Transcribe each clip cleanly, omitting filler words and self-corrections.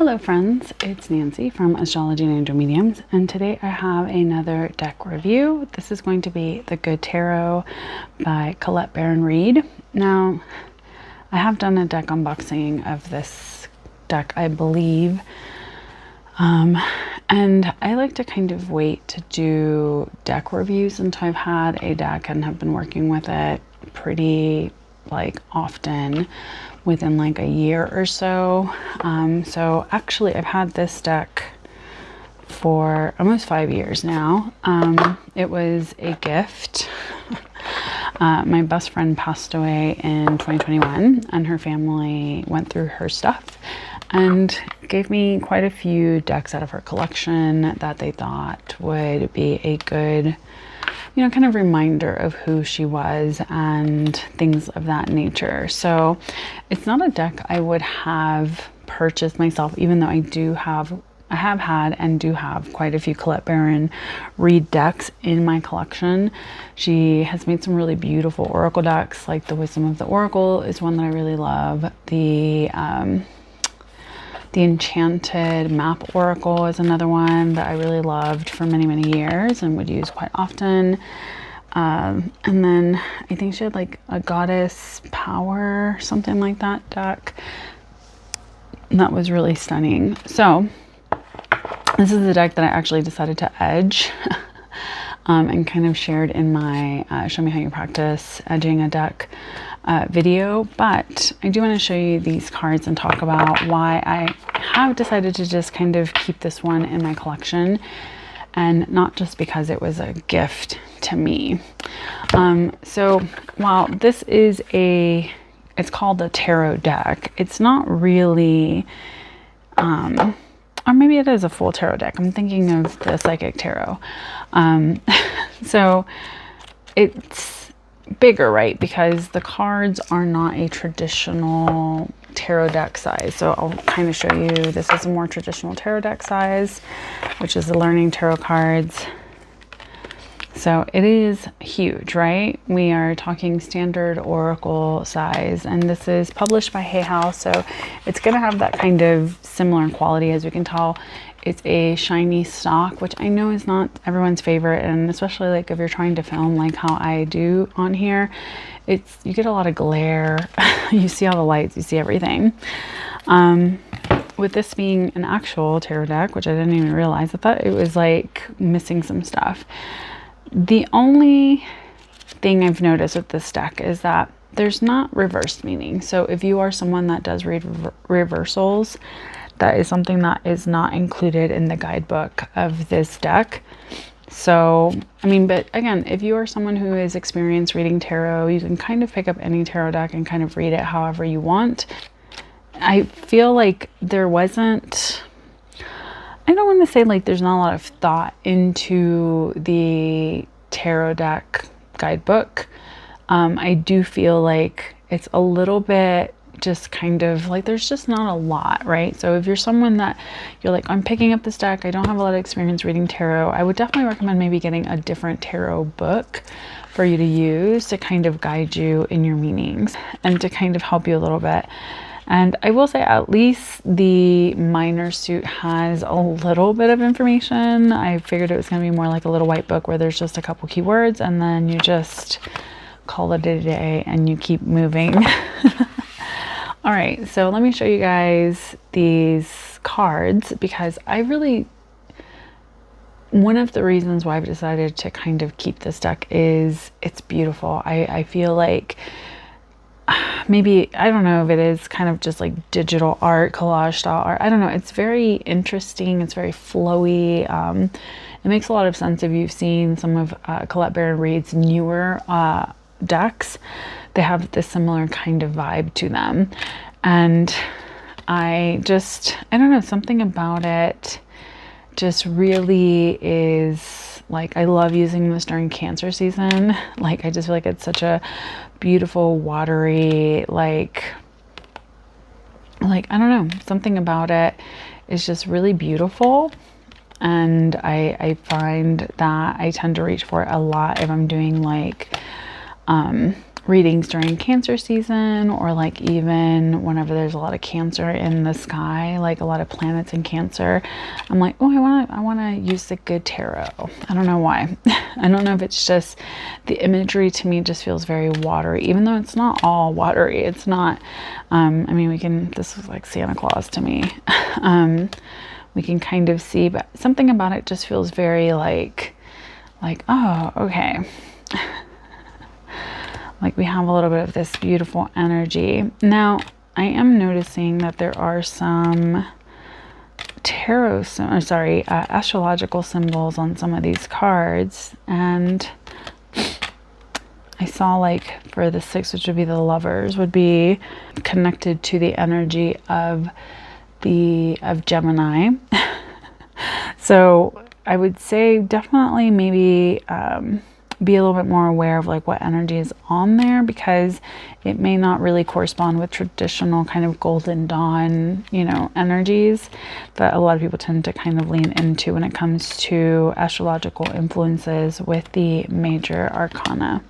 Hello friends, it's Nancy from Astrology and Angel Mediums, and today I have another deck review. This is going to be The Good Tarot by Colette Baron-Reid. Now, I have done a deck unboxing of this deck, I believe, and I like to kind of wait to do deck reviews until I've had a deck and have been working with it pretty often, within like a year or so. So actually I've had this deck for almost 5 years now. It was a gift. My best friend passed away in 2021 and her family went through her stuff and gave me quite a few decks out of her collection that they thought would be a good, kind of reminder of who she was and things of that nature. So it's not a deck I would have purchased myself, even though I have had and do have quite a few Colette Baron-Reid decks in my collection. She has made some really beautiful oracle decks, like the Wisdom of the Oracle is one that I really love. The Enchanted Map Oracle is another one that I really loved for many, many years and would use quite often. And then I think she had like a Goddess Power, something like that deck. That was really stunning. So this is the deck that I actually decided to edge and kind of shared in my Show Me How You Practice Edging a Deck video. But I do want to show you these cards and talk about why I have decided to just kind of keep this one in my collection, and not just because it was a gift to me. So while this is it's called a tarot deck, it's not really, or maybe it is a full tarot deck. I'm thinking of the Psychic Tarot. So it's bigger, right? Because the cards are not a traditional tarot deck size. So I'll kind of show you, this is a more traditional tarot deck size, which is the Learning Tarot cards. So it is huge, right? We are talking standard oracle size, and this is published by Hay House, so it's going to have that kind of similar quality. As you can tell, it's a shiny stock, which I know is not everyone's favorite, and especially like if you're trying to film like how I do on here, you get a lot of glare. You see all the lights, you see everything. With this being an actual tarot deck, which I didn't even realize, I thought it was like missing some stuff. The only thing I've noticed with this deck is that there's not reversed meaning. So if you are someone that does read reversals, that is something that is not included in the guidebook of this deck. So, I mean, but again, if you are someone who is experienced reading tarot, you can kind of pick up any tarot deck and kind of read it however you want. I feel like there wasn't, I don't want to say like there's not a lot of thought into the tarot deck guidebook. I do feel like it's a little bit just kind of like there's just not a lot, right? So if you're someone that you're like, I'm picking up this deck, I don't have a lot of experience reading tarot, I would definitely recommend maybe getting a different tarot book for you to use to kind of guide you in your meanings and to kind of help you a little bit. And I will say at least the minor suit has a little bit of information. I figured it was going to be more like a little white book where there's just a couple keywords and then you just call it a day and you keep moving. All right, so let me show you guys these cards because one of the reasons why I've decided to kind of keep this deck is it's beautiful. I feel like maybe, I don't know if it is kind of just like digital art, collage style art. I don't know. It's very interesting. It's very flowy. It makes a lot of sense if you've seen some of Colette Baron-Reid's newer decks. They have this similar kind of vibe to them. And I don't know, something about it just really is like, I love using this during Cancer season. Like, I just feel like it's such a beautiful, watery, like, I don't know, something about it is just really beautiful. And I find that I tend to reach for it a lot if I'm doing like readings during Cancer season, or like even whenever there's a lot of Cancer in the sky, like a lot of planets in Cancer, I'm like, oh, I want to use the good tarot. I don't know why. I don't know if it's just the imagery to me just feels very watery, even though it's not all watery. It's not, I mean, this is like Santa Claus to me. We can kind of see, but something about it just feels very like, oh, okay. Like we have a little bit of this beautiful energy. Now, I am noticing that there are some astrological symbols on some of these cards. And I saw like for the 6, which would be the Lovers, would be connected to the energy of Gemini. So I would say definitely maybe be a little bit more aware of like what energy is on there, because it may not really correspond with traditional kind of Golden Dawn, you know, energies that a lot of people tend to kind of lean into when it comes to astrological influences with the major arcana.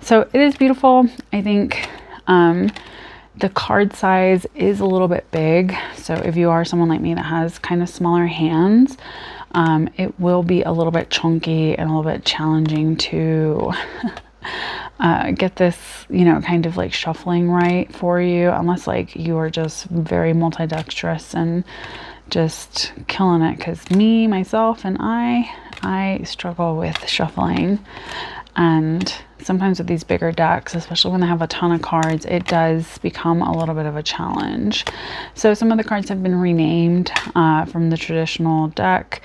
So it is beautiful. I think the card size is a little bit big. So if you are someone like me that has kind of smaller hands, it will be a little bit chunky and a little bit challenging to get this, you know, kind of like shuffling right for you, unless like you are just very multidextrous and just killing it. Because myself and I struggle with shuffling. And sometimes with these bigger decks, especially when they have a ton of cards, it does become a little bit of a challenge. So some of the cards have been renamed from the traditional deck.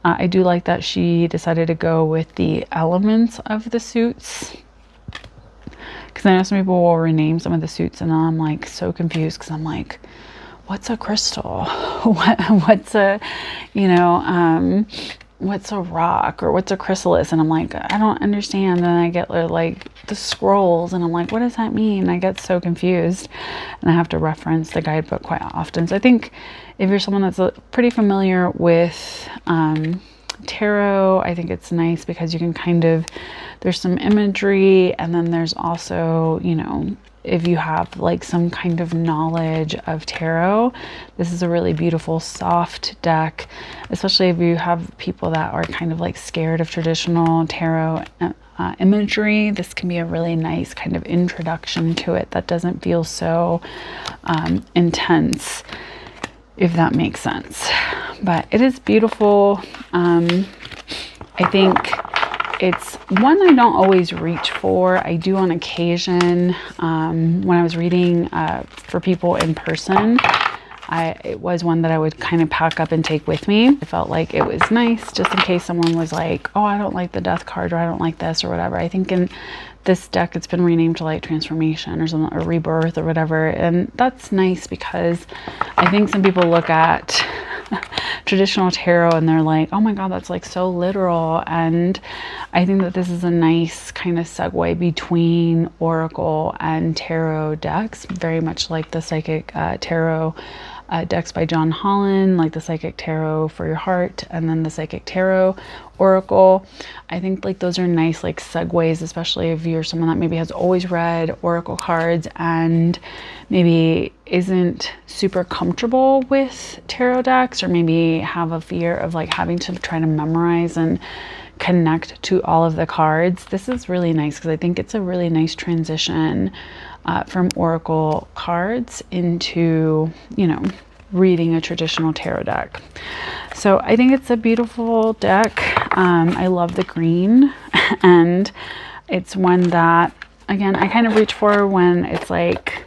I do like that she decided to go with the elements of the suits, because I know some people will rename some of the suits and I'm like so confused, because I'm like, what's a crystal? What's a, you know, what's a rock, or what's a chrysalis? And I'm like, I don't understand. And I get like the scrolls and I'm like, what does that mean? I get so confused, and I have to reference the guidebook quite often. So I think if you're someone that's pretty familiar with tarot, I think it's nice because you can kind of, there's some imagery, and then there's also, you know, if you have like some kind of knowledge of tarot, this is a really beautiful soft deck, especially if you have people that are kind of like scared of traditional tarot imagery. This can be a really nice kind of introduction to it that doesn't feel so intense, if that makes sense. But it is beautiful. I think it's one I don't always reach for. I do on occasion. When I was reading for people in person, it was one that I would kind of pack up and take with me. I felt like it was nice just in case someone was like, oh, I don't like the death card, or I don't like this or whatever. I think in this deck it's been renamed to like transformation or something, or rebirth or whatever. And that's nice, because I think some people look at traditional tarot and they're like, oh my god, that's like so literal. And I think that this is a nice kind of segue between oracle and tarot decks, very much like the psychic tarot decks by John Holland, like the Psychic Tarot for Your Heart, and then the Psychic Tarot Oracle. I think like those are nice like segues, especially if you're someone that maybe has always read oracle cards and maybe isn't super comfortable with tarot decks, or maybe have a fear of like having to try to memorize and connect to all of the cards. This is really nice, because I think it's a really nice transition from oracle cards into, you know, reading a traditional tarot deck. So I think it's a beautiful deck. I love the green, and it's one that, again, I kind of reach for when it's like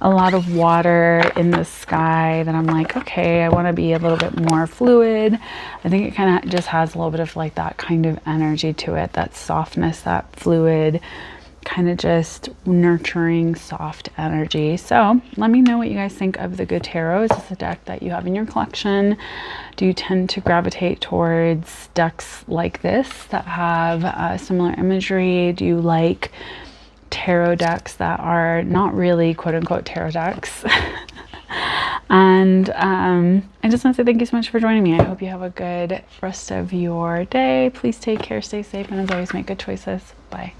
a lot of water in the sky, that I'm like, okay, I want to be a little bit more fluid. I think it kind of just has a little bit of like that kind of energy to it, that softness, that fluid, kind of just nurturing, soft energy. So let me know what you guys think of the Good Tarot. Is this a deck that you have in your collection? Do you tend to gravitate towards decks like this that have similar imagery? Do you like tarot decks that are not really quote unquote tarot decks? And And I just want to say thank you so much for joining me. I hope you have a good rest of your day. Please take care, stay safe, and as always, make good choices. Bye.